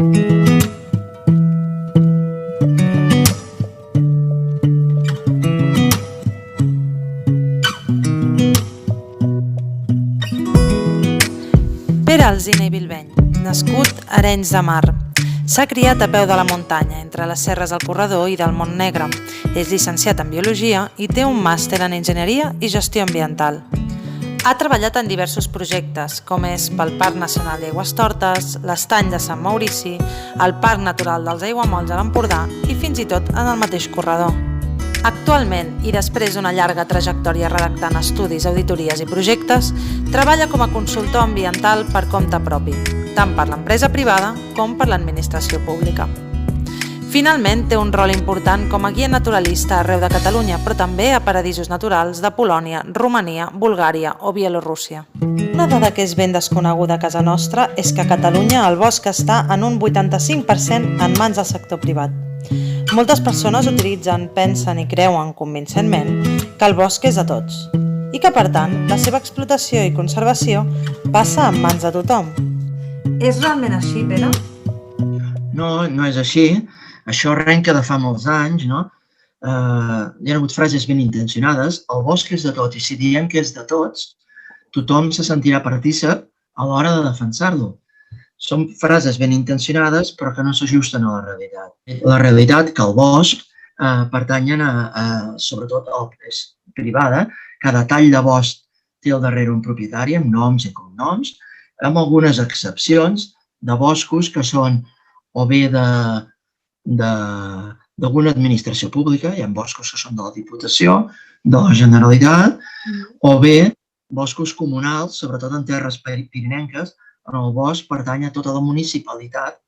Pere Alsina i Bilbeny, nascut a Arenys de Mar. S'ha criat a peu de la muntanya, entre les serres del Corredor i del Montnegre. És llicenciat en Biologia i té un màster en Enginyeria i Gestió Ambiental. Ha treballat en diversos projectes, com és pel Parc Nacional d'Aigüestortes, l'Estany de Sant Maurici, el Parc Natural dels Aiguamolls a l'Empordà i fins i tot en el mateix corredor. Actualment, i després d'una llarga trajectòria redactant estudis, auditories i projectes, treballa com a consultor ambiental per compte propi, tant per l'empresa privada com per l'administració pública. Finalment, té un rol important com a guia naturalista arreu de Catalunya, però també a paradisos naturals de Polònia, Romania, Bulgària o Bielorússia. Una dada que és ben desconeguda a casa nostra és que a Catalunya el bosc està en un 85% en mans del sector privat. Moltes persones utilitzen, pensen i creuen convincentment que el bosc és de tots i que, per tant, la seva explotació i conservació passa en mans de tothom. És realment així, Pere? No, no és així. Això arrenca de fa molts anys, no? Hi ha hagut frases ben intencionades. El bosc és de tots i si diem que és de tots, tothom se sentirà partícip a l'hora de defensar-lo. Són frases ben intencionades però que no s'ajusten a la realitat. La realitat que el bosc pertanyen sobretot a l'empresa privada. Cada tall de bosc té al darrere un propietari amb noms i cognoms, amb algunes excepcions de boscos que són o bé d'alguna administració pública, hi ha boscos que són de la Diputació, de la Generalitat, o bé boscos comunals, sobretot en terres pirinenques, on el bosc pertany a tota la municipalitat,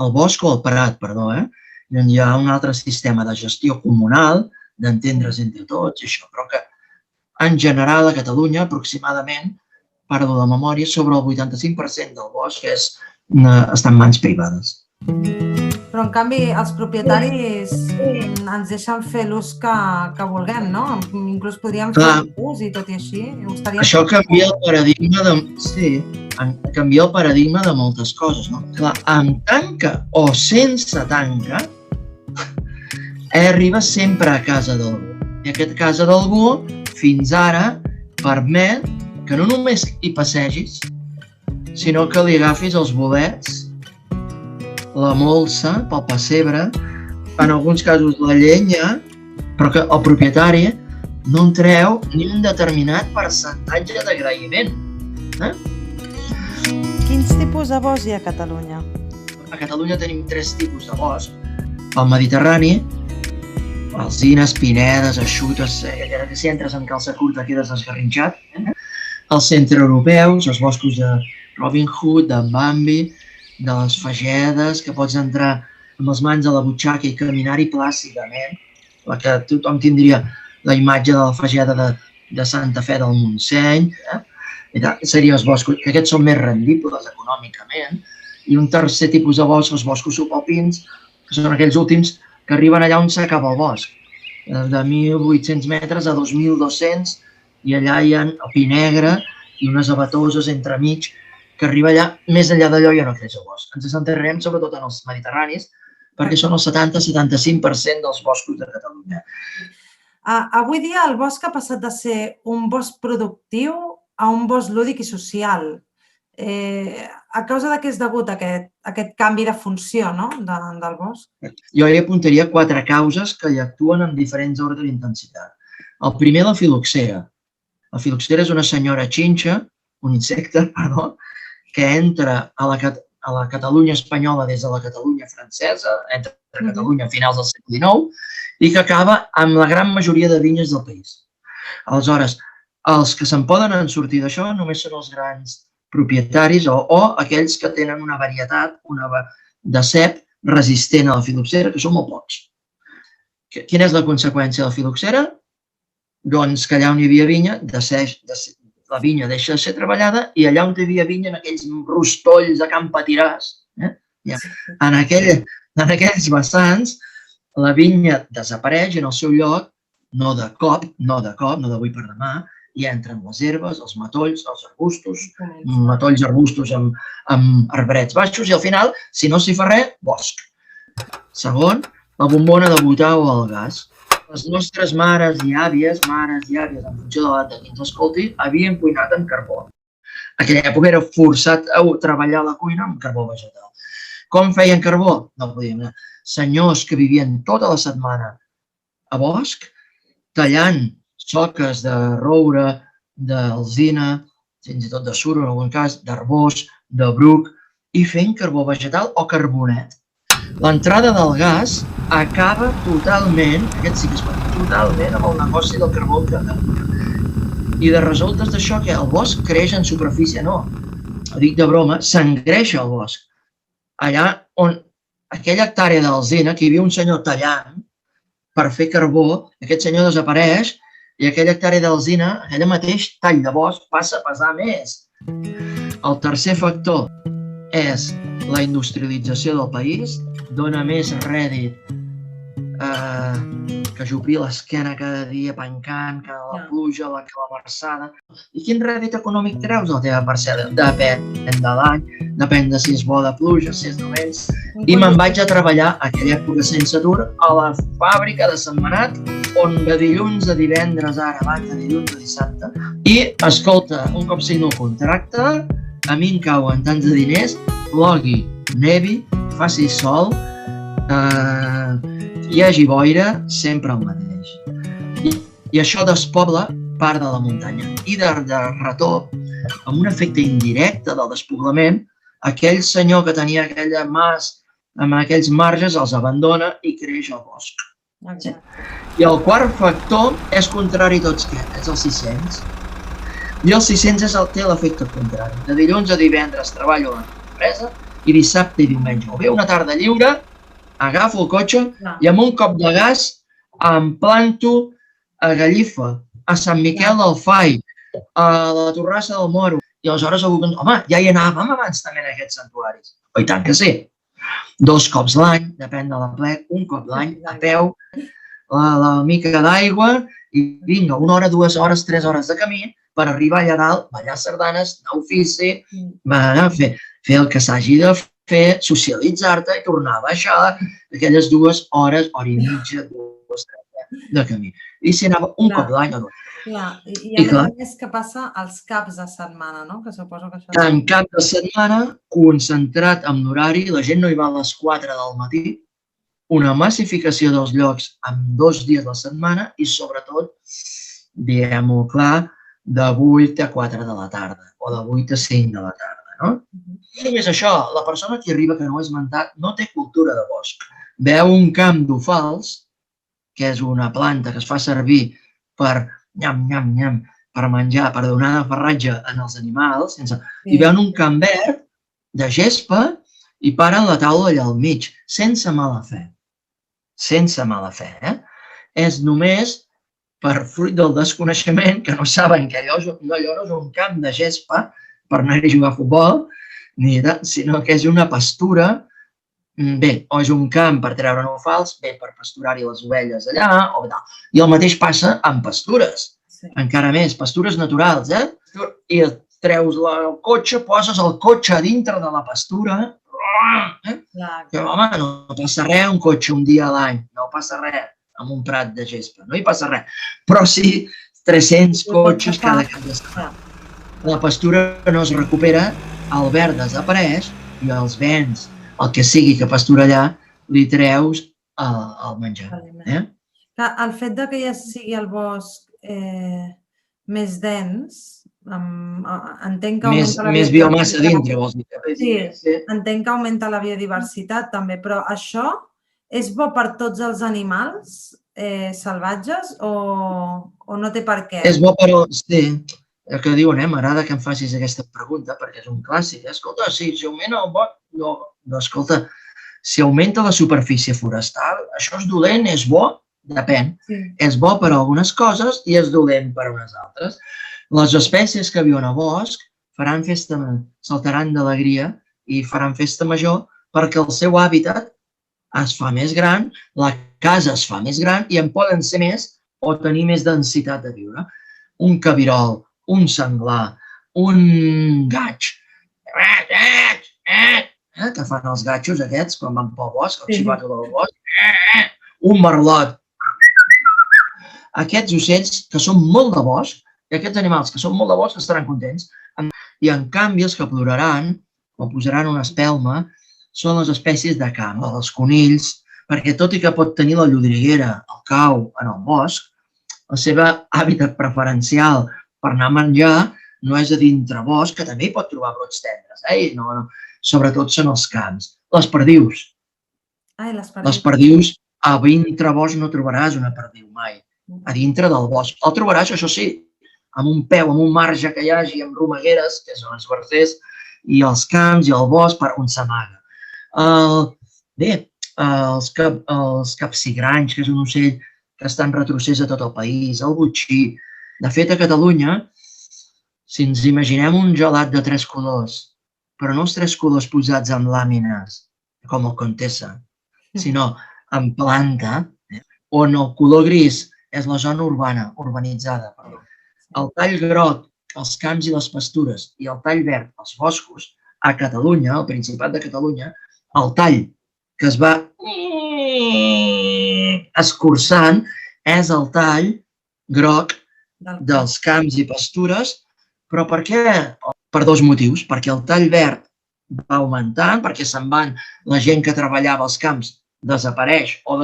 el bosc o el parat, perdó, on hi ha un altre sistema de gestió comunal, d'entendre's entre tots, i això, però que en general a Catalunya, aproximadament, parlo de memòria, sobre el 85% del bosc està en mans privades. Però, en canvi, els propietaris ens deixen fer l'ús que vulguem, no? Inclús podríem fer ús i tot i així. Això canvia el paradigma de... Sí, canvia el paradigma de moltes coses, no? Clar, amb tanca o sense tanca, arriba sempre a casa d'algú. I aquesta casa d'algú, fins ara, permet que no només hi passegis, sinó que li agafis els bolets, la molsa pel pessebre, en alguns casos la llenya, però que el propietari no en treu ni un determinat percentatge d'agraïment. Quins tipus de bosc hi ha a Catalunya? A Catalunya tenim 3 tipus de bosc. El Mediterrani, alzines, pinedes, eixutes, que si entres en calça curta quedes esgarrinxat. Els centreeuropeus, els boscos de Robin Hood, de Bambi, de les fagedes, que pots entrar amb les mans a la butxaca i caminar-hi plàcidament, la que tothom tindria la imatge de la fageda de Santa Fe del Montseny, serien els boscos, que aquests són més rendibles econòmicament, i un tercer tipus de bosc, els boscos subalpins, que són aquells últims que arriben allà on s'acaba el bosc, de 1.800 metres a 2.200, i allà hi ha el pi negre i unes abatoses entremig, que arriba allà, més enllà d'allò ja no creix el bosc. Ens centrarem sobretot en els mediterranis, perquè són el 70-75% dels boscos de Catalunya. Avui dia el bosc ha passat de ser un bosc productiu a un bosc lúdic i social. A causa de què és degut aquest canvi de funció del bosc? Jo hi apuntaria 4 causes que hi actuen en diferents ordres d'intensitat. El primer, la filoxera. La filoxera és una senyora xinxa, un insecte, perdó, que entra a la Catalunya espanyola des de la Catalunya francesa, entra a Catalunya a finals del segle XIX, i que acaba amb la gran majoria de vinyes del país. Aleshores, els que se'n poden sortir d'això només són els grans propietaris o aquells que tenen una varietat de cep resistent a la filoxera, que són molt pocs. Quina és la conseqüència de la filoxera? Doncs que allà on hi havia vinya, la vinya deixa de ser treballada i allà on hi havia vinya, en aquells rostolls de Can Patiràs, en aquells vessants, la vinya desapareix i en el seu lloc, no de cop, no d'avui per demà, hi entren les herbes, els matolls, els arbustos, matolls, arbustos amb arbrets baixos i al final, si no s'hi fa res, bosc. Segon, la bombona de butà o el gas. Les nostres mares i àvies, en funció de l'edat de qui ens escolti, havien cuinat amb carbó. En aquella època era forçat a treballar la cuina amb carbó vegetal. Com feien carbó? No podíem anar. Senyors que vivien tota la setmana a bosc, tallant soques de roure, d'alzina, fins i tot de suro en algun cas, d'arbós, de bruc, i fent carbó vegetal o carbonet. L'entrada del gas acaba totalment, aquest sí que es pot dir, totalment amb el negoci del carbó en Catalunya. I de resultes d'això que el bosc creix en superfície, no. Ho dic de broma, s'engreixa el bosc. Allà on aquella hectàrea d'alzina, que hi havia un senyor tallant per fer carbó, aquest senyor desapareix i aquella hectàrea d'alzina, aquell mateix tall de bosc, passa a pesar més. El tercer factor és la industrialització del país, dona més rèdit que jupir l'esquena cada dia pencant, que la pluja, la calamarsada. I quin rèdit econòmic treus de la teva parcel·la? Depèn de l'any, depèn de si és bo de pluja, si és dolent. I me'n vaig a treballar aquella època sense atur a la fàbrica de Sentmenat, on de dilluns a divendres, ara vaig de dilluns a dissabte, i, escolta, un cop signo el contracte, a mi em cauen tants de diners, plogui, nevi, faci sol, hi hagi boira, sempre el mateix. I això despobla part de la muntanya. I de retorn, amb un efecte indirecte del despoblament, aquell senyor que tenia aquella mas amb aquells marges els abandona i creix el bosc. I el quart factor és contrari a tots aquests, és el 600. I el 600 té l'efecte contrari. De dilluns a divendres treballo a l'empresa i dissabte i diumenge. O bé una tarda lliure, agafo el cotxe i amb un cop de gas em planto a Gallifa, a Sant Miquel del Fai, a la Torrassa del Moro. I aleshores algú que... Home, ja hi anàvem abans també en aquests santuaris. Oh, i tant que sí. 2 cops l'any, depèn de l'emplec, un cop l'any, a peu, la mica d'aigua i vinga, 1 hora, 2 hores, 3 hores de camí per arribar allà dalt, ballar sardanes, anar a ofici, fer el que s'hagi de fer, socialitzar-te i tornar a baixar aquelles 2 hores, hora i mitja, 2 de camí. I si anava un cop l'any o 2. I a més que passa als caps de setmana, no? Que suposo que això... En cap de setmana, concentrat amb l'horari, la gent no hi va a les 4 del matí, una massificació dels llocs en 2 dies de la setmana i, sobretot, diguem-ho clar, de 8 a 4 de la tarda o de 8 a 5 de la tarda, no? I només això, la persona que arriba, que no ho he esmentat, no té cultura de bosc. Veu un camp d'ofals, que és una planta que es fa servir per per menjar, per donar farratge als animals, i veuen un camp verd de gespa i paren la taula allà al mig, sense mala fe. Sense mala fe, És només per fruit del desconeixement, que no saben que allò no és un camp de gespa per anar-hi a jugar a futbol, sinó que és una pastura, bé, o és un camp per treure ofals, bé, per pasturar-hi les ovelles allà, o tal. I el mateix passa amb pastures. Encara més, pastures naturals, I treus el cotxe, poses el cotxe a dintre de la pastura, que, home, no passa res un cotxe un dia a l'any, no passa res amb un prat de gespa, no hi passa res. Però sí, 300 cotxes cada cap de setmana. La pastura no es recupera, el verd desapareix i els vents, el que sigui que pastura allà, li treus el menjar. El fet que ja sigui el bosc més dens, entenc que augmenta la biodiversitat. Més biomassa dintre, vols dir? Sí, entenc que augmenta la biodiversitat també, però això és bo per tots els animals salvatges o no té per què? És bo, però sí, el que diuen, m'agrada que em facis aquesta pregunta perquè és un clàssic. Escolta, si augmenta el bosc... No, escolta, si augmenta la superfície forestal, això és dolent, és bo? Depèn. És bo per a algunes coses i és dolent per a unes altres. Les espècies que viuen a bosc faran festa, saltaran d'alegria i faran festa major perquè el seu hàbitat es fa més gran, la casa es fa més gran i en poden ser més o tenir més densitat de viure. un cabirol, un senglar, un gaig, que fan els gatxos aquests quan van pel bosc, el xivato del bosc, un merlot. Aquests ocells que són molt de bosc, i aquests animals que són molt de bosc estaran contents. I en canvi els que ploraran o posaran una espelma són les espècies de camp, els conills, perquè tot i que pot tenir la llodriguera, el cau en el bosc, el seu hàbitat preferencial per anar a menjar no és a dintre bosc, que també hi pot trobar brots tendres, no. Sobretot són els camps. Les perdius. Les perdius, a dintre bosc no trobaràs una perdiu mai, a dintre del bosc. El trobaràs, això sí, amb un peu, amb un marge que hi hagi, amb romegueres, que són els guarders, i els camps i el bosc per on s'amaga. Bé, els capsigranys, que és un ocell que està en retrocés a tot el país, el botxí. De fet, a Catalunya, si ens imaginem un gelat de 3 colors, però no els 3 colors posats amb làmines, com el Contessa, sinó en planta, on el color gris és la zona urbana, urbanitzada, perdó. El tall groc, els camps i les pastures, i el tall verd, els boscos, a Catalunya, al Principat de Catalunya, el tall que es va escurçant és el tall groc dels camps i pastures, però per què? Per 2 motius. Perquè el tall verd va augmentant, perquè se'n van la gent que treballava als camps, desapareix o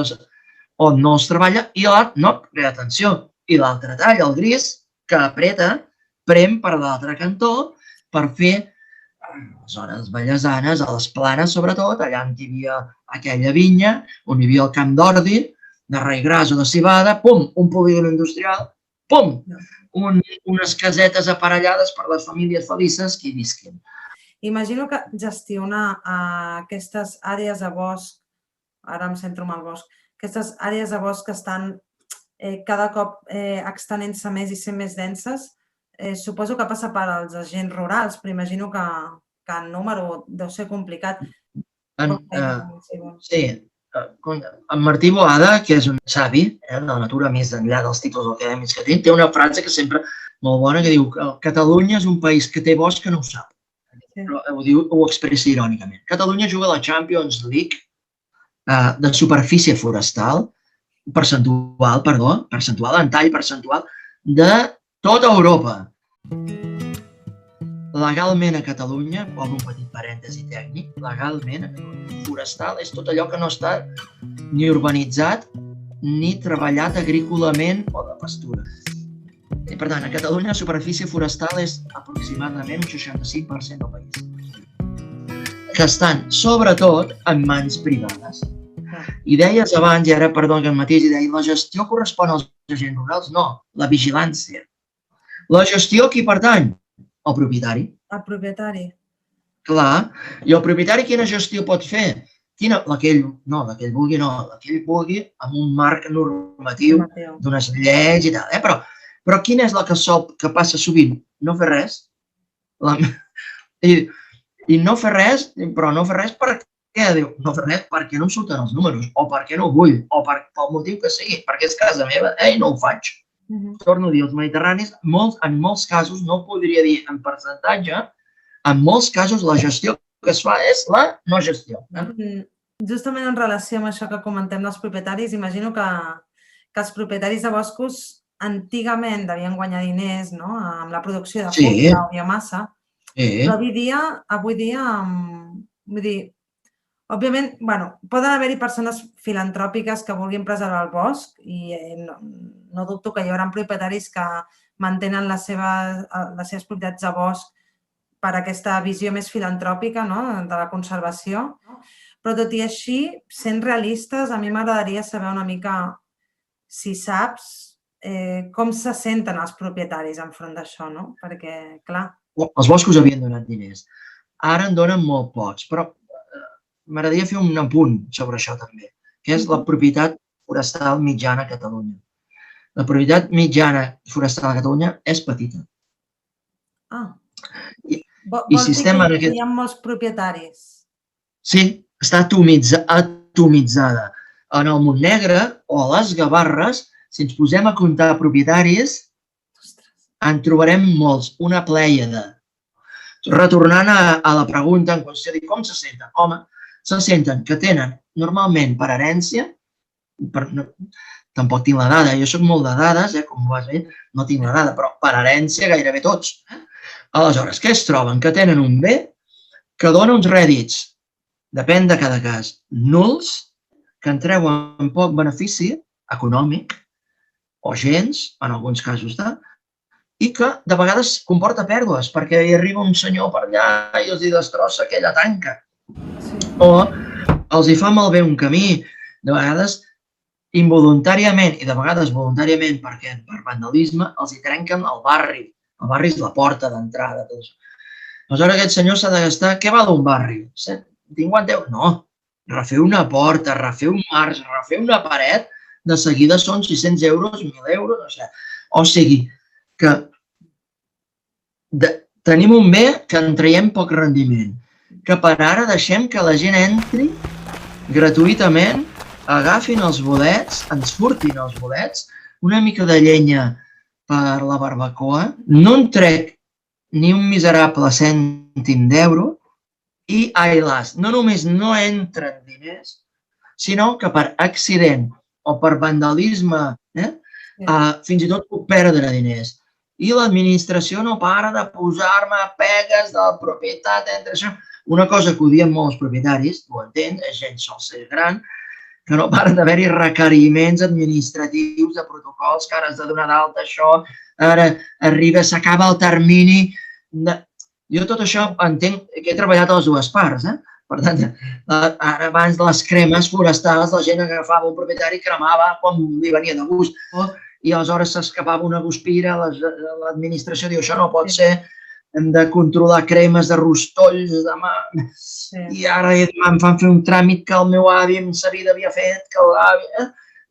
no els treballa, i atenció, i l'altre tall, el gris, que apreta, prem per l'altre cantó per fer les zones ballesanes, a les planes sobretot, allà on hi havia aquella vinya, on hi havia el camp d'ordi, de raïgràs o de civada, pum, un polígon industrial, pum, unes casetes aparellades per les famílies felices que hi visquin. Imagino que gestionar aquestes àrees de bosc, ara em centro en el bosc, aquestes àrees de bosc que estan cada cop extenent-se més i sent més denses, suposo que passa per als agents rurals, però imagino que en número deu ser complicat. Sí, en Martí Boada, que és un savi de la natura més enllà dels títols acadèmics que té una frase que sempre molt bona que diu que Catalunya és un país que té bosc que no ho sap. Però ho expressa irònicament. Catalunya juga a la Champions League de superfície forestal, percentual, en tall percentual, de tota Europa. Legalment a Catalunya, obro un petit parèntesi tècnic, legalment a Catalunya, forestal és tot allò que no està ni urbanitzat ni treballat agrícolament o de pastura. I per tant, a Catalunya la superfície forestal és aproximadament un 65% del país, que estan sobretot en mans privades. I deies abans, i ara perdó que em mateix, la gestió correspon als agents rurals? No, la vigilància. La gestió a qui pertany? El propietari. El propietari. Clar. I el propietari quina gestió pot fer? La que ell vulgui amb un marc normatiu d'unes lleis i tal. Però quina és la que passa sovint? No fer res. I no fer res, però no fer res per què? Diu, no fer res perquè no em surten els números, o perquè no ho vull, o pel motiu que sigui, perquè és casa meva, no ho faig. Torno a dir, els mediterranis, en molts casos, no ho podria dir en percentatge, en molts casos la gestió que es fa és la no gestió. Justament en relació amb això que comentem dels propietaris, imagino que els propietaris de boscos antigament devien guanyar diners amb la producció de fusta o biomassa, però avui dia, vull dir, òbviament, poden haver-hi persones filantròpiques que vulguin preservar el bosc i no dubto que hi haurà propietaris que mantenen les seves propietats de bosc per aquesta visió més filantròpica de la conservació. Però tot i així, sent realistes, a mi m'agradaria saber una mica, si saps, com se senten els propietaris enfront d'això, no? Perquè, clar... Els boscos havien donat diners. Ara en donen molt pocs, però m'agradaria fer un apunt sobre això també, que és la propietat forestal mitjana a Catalunya. La propietat mitjana forestal a Catalunya és petita. Vol dir que hi ha molts propietaris? Sí, està atomitzada. En el Montnegre o a les Gavarres, si ens posem a comptar propietaris, en trobarem molts, una plèiade. Retornant a la pregunta en qüestió de com se senten. Home, se senten que tenen normalment per herència, tampoc tinc la dada, jo soc molt de dades, com vas dir, no tinc la dada, però per herència gairebé tots. Aleshores, què es troben? Que tenen un bé que dona uns rèdits, depèn de cada cas, nuls, que en treuen poc benefici econòmic, o gens, en alguns casos, i que de vegades comporta pèrdues, perquè hi arriba un senyor per allà i els hi destrossa aquella tanca. O els hi fa malbé un camí, de vegades involuntàriament i de vegades voluntàriament, perquè per vandalisme els hi trenquen el barri. El barri és la porta d'entrada. Aleshores aquest senyor s'ha de gastar, què val un barri? 50 euros? No, refer una porta, refer un març, refer una paret, de seguida són 600 euros, 1.000 euros, o sigui, que tenim un bé que en traiem poc rendiment, que per ara deixem que la gent entri gratuïtament, agafin els bolets, ens furtin els bolets, una mica de llenya per la barbacoa, no en trec ni un miserable cèntim d'euro i ai las, no només no entren diners, sinó que per accident o per vandalisme, fins i tot puc perdre diners. I l'administració no para de posar-me pegues de la propietat entre això. Una cosa que ho diem molts propietaris, ho entens, és gent sol ser gran, que no paren d'haver-hi requeriments administratius de protocols, que ara has de donar d'alta això, ara arriba, s'acaba el termini. Jo tot això entenc que he treballat a les dues parts, per tant, ara abans de les cremes forestals la gent agafava un propietari i cremava quan li venia de gust. I aleshores s'escapava una guspira, l'administració diu això no pot ser, hem de controlar cremes de rostolls, i ara em fan fer un tràmit que el meu avi en sa vida havia fet, que l'avi...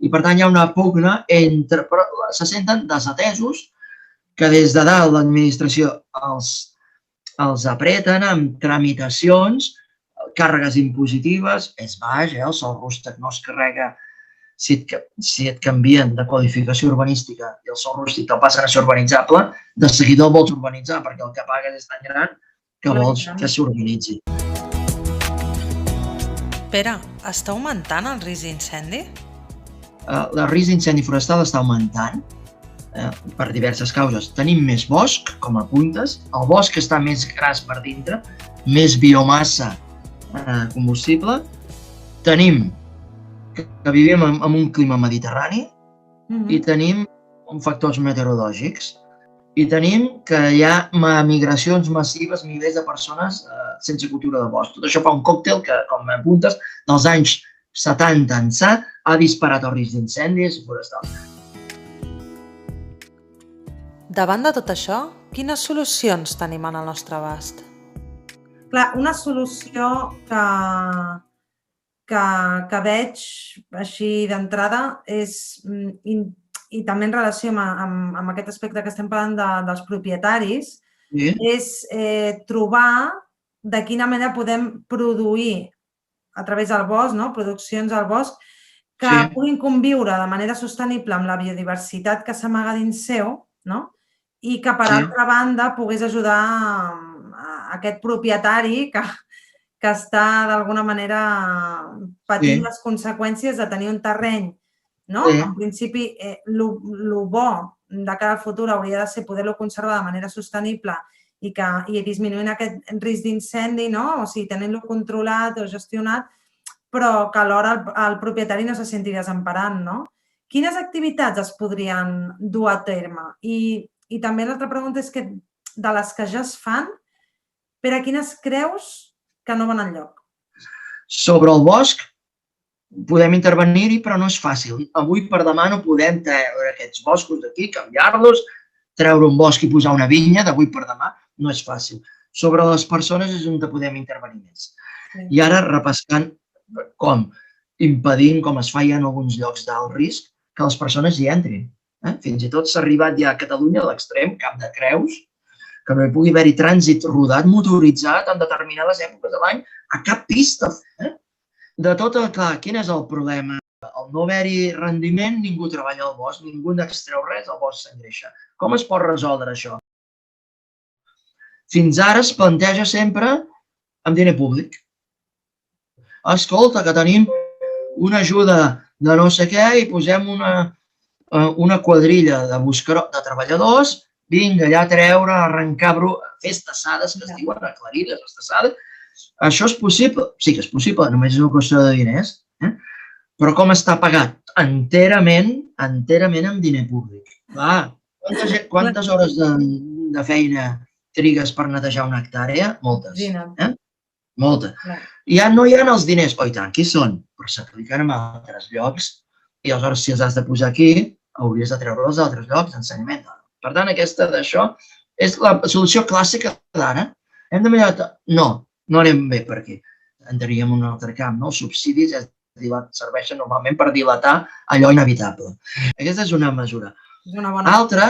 I per tant hi ha una pugna entre... Però se senten desatesos que des de dalt l'administració els apreten amb tramitacions, càrregues impositives, és baix, el sòl rústec no es carrega si et canvien de qualificació urbanística i el sòl rústic te'l passen a ser urbanitzable, de seguida el vols urbanitzar perquè el que pagues és tan gran que vols que s'urbanitzi. Pere, està augmentant el risc d'incendi? El risc d'incendi forestal està augmentant per diverses causes. Tenim més bosc, com apuntes, el bosc està més gras per dintre, més biomassa combustible. Tenim que vivim en un clima mediterrani i tenim factors meteorològics i tenim que hi ha migracions massives, milers de persones sense cultura de bosc. Tot això fa un còctel que, com m'apuntes, dels anys 70 ençà ha disparat el risc d'incendis forestals. Davant de tot això, quines solucions tenim al nostre abast? Clar, una solució que veig així d'entrada és, i també en relació amb aquest aspecte que estem parlant dels propietaris, és trobar de quina manera podem produir a través del bosc, produccions al bosc, que puguin conviure de manera sostenible amb la biodiversitat que s'amaga dins seu, i que, per altra banda, pogués ajudar aquest propietari que està, d'alguna manera, patint les conseqüències de tenir un terreny. En principi, el bo de cara al futur hauria de ser poder-lo conservar de manera sostenible i disminuint aquest risc d'incendi, o sigui, tenint-lo controlat o gestionat, però que alhora el propietari no se senti desemparant. Quines activitats es podrien dur a terme? I també l'altra pregunta és que de les que ja es fan, per a quines creus que no van enlloc? Sobre el bosc podem intervenir-hi, però no és fàcil. Avui per demà no podem treure aquests boscos d'aquí, canviar-los, treure un bosc i posar una vinya d'avui per demà, no és fàcil. Sobre les persones és on podem intervenir més. I ara repassant com impedint, com es feia en alguns llocs d'alt risc, que les persones hi entrin. Fins i tot s'ha arribat ja a Catalunya a l'extrem, Cap de Creus, que no hi pugui haver-hi trànsit rodat, motoritzat, en determinades èpoques de l'any, a cap pista. De tot, clar, quin és el problema? El no haver-hi rendiment, ningú treballa al bosc, ningú n'extreu res, el bosc s'engreixa. Com es pot resoldre això? Fins ara es planteja sempre amb diner públic. Escolta, que tenim una ajuda de no sé què i posem una quadrilla de treballadors, vinga, allà a treure, arrencar, fer estassades, que es diuen aclarides, estassades. Això és possible? Sí que és possible, només és una qüestió de diners. Però com està pagat? Enterament amb diner públic. Clar, quantes hores de feina trigues per netejar una hectàrea? Moltes. Moltes. Ja no hi ha els diners. Oh, i tant, qui són? Però s'apliquen en altres llocs i aleshores si els has de posar aquí, hauries de treure-los d'altres llocs d'ensenyament. Per tant, aquesta d'això és la solució clàssica d'ara. Hem de mirar... No anem bé per aquí. Entraríem en un altre camp, no? Els subsidis serveixen normalment per dilatar allò inevitable. Aquesta és una mesura. Altra,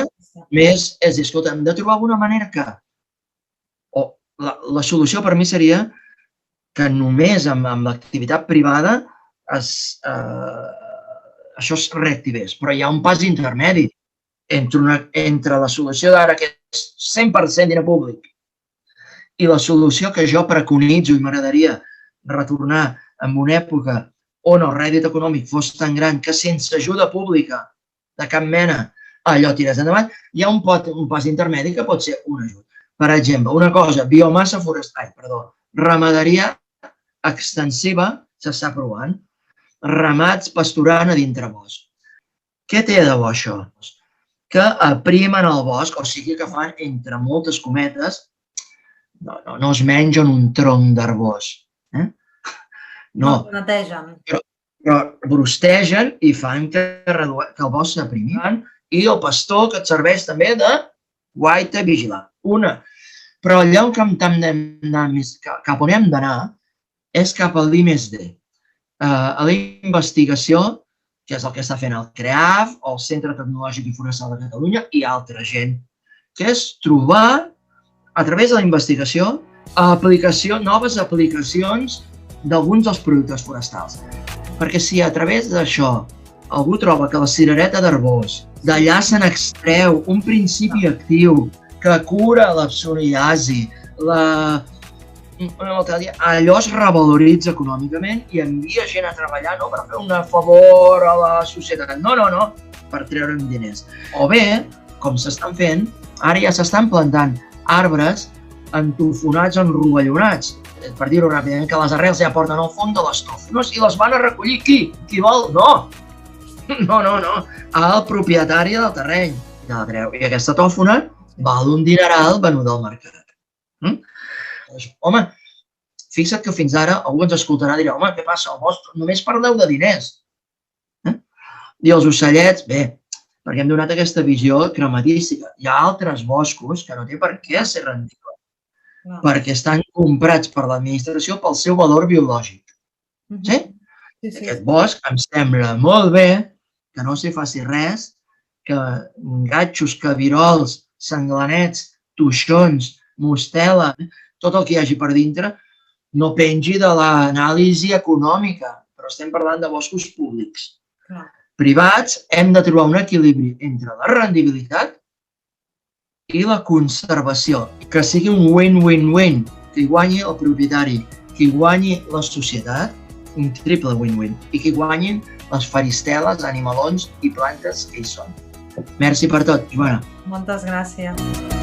més, és dir, escolta, hem de trobar alguna manera que... La solució per mi seria que només amb l'activitat privada això es reactivés. Però hi ha un pas intermedi entre la solució d'ara, que és 100% diner públic, i la solució que jo preconitzo i m'agradaria retornar en una època on el rèdit econòmic fos tan gran que sense ajuda pública de cap mena allò tirés endavant, hi ha un pas intermedi que pot ser un ajut. Per exemple, una cosa, biomassa forestal, ramaderia extensiva s'està provant, ramats pasturant a dintre bosc. Què té de bo això? Que aprimen el bosc, o sigui que fan, entre moltes cometes, no es mengen un tronc d'arbós. No. Netegen. Però brostegen i fan que el bosc s'aprimi. I el pastor que et serveix també de guaita vigilant. Però allà cap on hem d'anar és cap al I+D. A la investigació, que és el que està fent el CREAF, el Centre Tecnològic i Forestal de Catalunya i altra gent, que és trobar, a través de la investigació, noves aplicacions d'alguns dels productes forestals. Perquè si a través d'això algú troba que la cirereta d'arbós, d'allà se n'extreu un principi actiu que cura la psoriasi, allò es revaloritza econòmicament i envia gent a treballar no per fer un favor a la societat, no, per treure'n diners. O bé, com s'estan fent, ara ja s'estan plantant arbres entofonats, enrovellonats, per dir-ho ràpidament, que les arrels ja porten al fons de les tòfones i les van a recollir. Qui vol? No, el propietari del terreny. I aquesta tòfona val un dineral venuda al mercat. Home, fixa't que fins ara algú ens escoltarà i dirà, home, què passa? Al bosc només parleu de diners. I els ocellets, bé, perquè hem donat aquesta visió crematística. Hi ha altres boscos que no té per què ser rendible, perquè estan comprats per l'administració pel seu valor biològic. Sí? Aquest bosc em sembla molt bé que no s'hi faci res, que gatxos, cabirols, senglanets, toixons, mostela, tot el que hi hagi per dintre, no pengi de l'anàlisi econòmica, però estem parlant de boscos públics. Privats, hem de trobar un equilibri entre la rendibilitat i la conservació, que sigui un win-win-win, que hi guanyi el propietari, que hi guanyi la societat, un triple win-win, i que hi guanyin les faristeles, animalons i plantes que hi són. Merci per tot, Joana. Moltes gràcies.